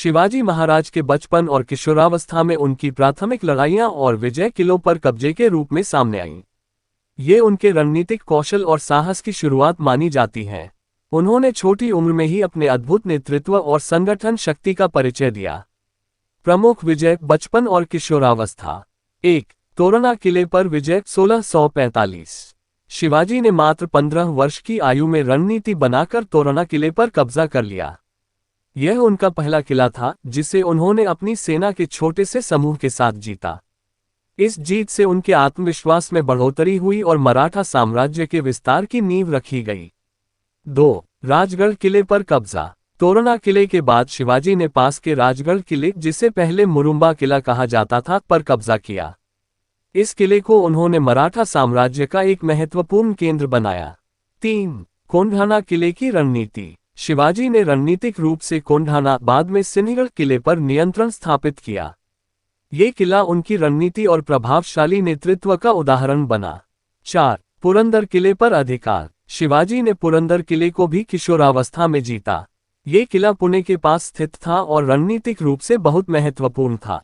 शिवाजी महाराज के बचपन और किशोरावस्था में उनकी प्राथमिक लड़ाइयां और विजय किलों पर कब्जे के रूप में सामने आईं। ये उनके रणनीतिक कौशल और साहस की शुरुआत मानी जाती है। उन्होंने छोटी उम्र में ही अपने अद्भुत नेतृत्व और संगठन शक्ति का परिचय दिया। प्रमुख विजय बचपन और किशोरावस्था। 1. तोरना किले पर विजय 1645। शिवाजी ने मात्र 15 वर्ष की आयु में रणनीति बनाकर तोरना किले पर कब्जा कर लिया। यह उनका पहला किला था जिसे उन्होंने अपनी सेना के छोटे से समूह के साथ जीता। इस जीत से उनके आत्मविश्वास में बढ़ोतरी हुई और मराठा साम्राज्य के विस्तार की नींव रखी गई। 2. राजगढ़ किले पर कब्जा। तोरना किले के बाद शिवाजी ने पास के राजगढ़ किले, जिसे पहले मुरुम्बा किला कहा जाता था, पर कब्जा किया। इस किले को उन्होंने मराठा साम्राज्य का एक महत्वपूर्ण केंद्र बनाया। 3. कोंढाना किले की रणनीति। शिवाजी ने रणनीतिक रूप से कोंढाना, बाद में सिंहगढ़ किले पर नियंत्रण स्थापित किया। ये किला उनकी रणनीति और प्रभावशाली नेतृत्व का उदाहरण बना। 4. पुरंदर किले पर अधिकार। शिवाजी ने पुरंदर किले को भी किशोरावस्था में जीता। ये किला पुणे के पास स्थित था और रणनीतिक रूप से बहुत महत्वपूर्ण था।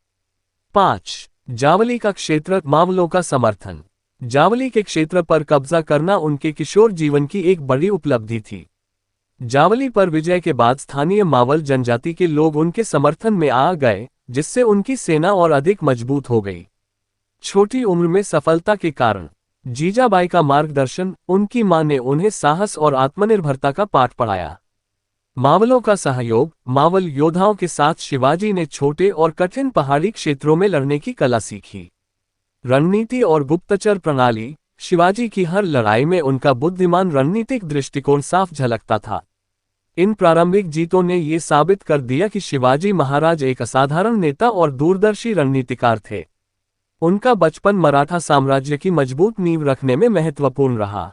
5. जावली का क्षेत्र, मावलों का समर्थन। जावली के क्षेत्र पर कब्जा करना उनके किशोर जीवन की एक बड़ी उपलब्धि थी। जावली पर विजय के बाद स्थानीय मावल जनजाति के लोग उनके समर्थन में आ गए, जिससे उनकी सेना और अधिक मजबूत हो गई। छोटी उम्र में सफलता के कारण जीजाबाई का मार्गदर्शन, उनकी मां ने उन्हें साहस और आत्मनिर्भरता का पाठ पढ़ाया। मावलों का सहयोग। मावल योद्धाओं के साथ शिवाजी ने छोटे और कठिन पहाड़ी क्षेत्रों में लड़ने की कला सीखी। रणनीति और गुप्तचर प्रणाली। शिवाजी की हर लड़ाई में उनका बुद्धिमान रणनीतिक दृष्टिकोण साफ झलकता था। इन प्रारंभिक जीतों ने ये साबित कर दिया कि शिवाजी महाराज एक असाधारण नेता और दूरदर्शी रणनीतिकार थे। उनका बचपन मराठा साम्राज्य की मजबूत नींव रखने में महत्वपूर्ण रहा।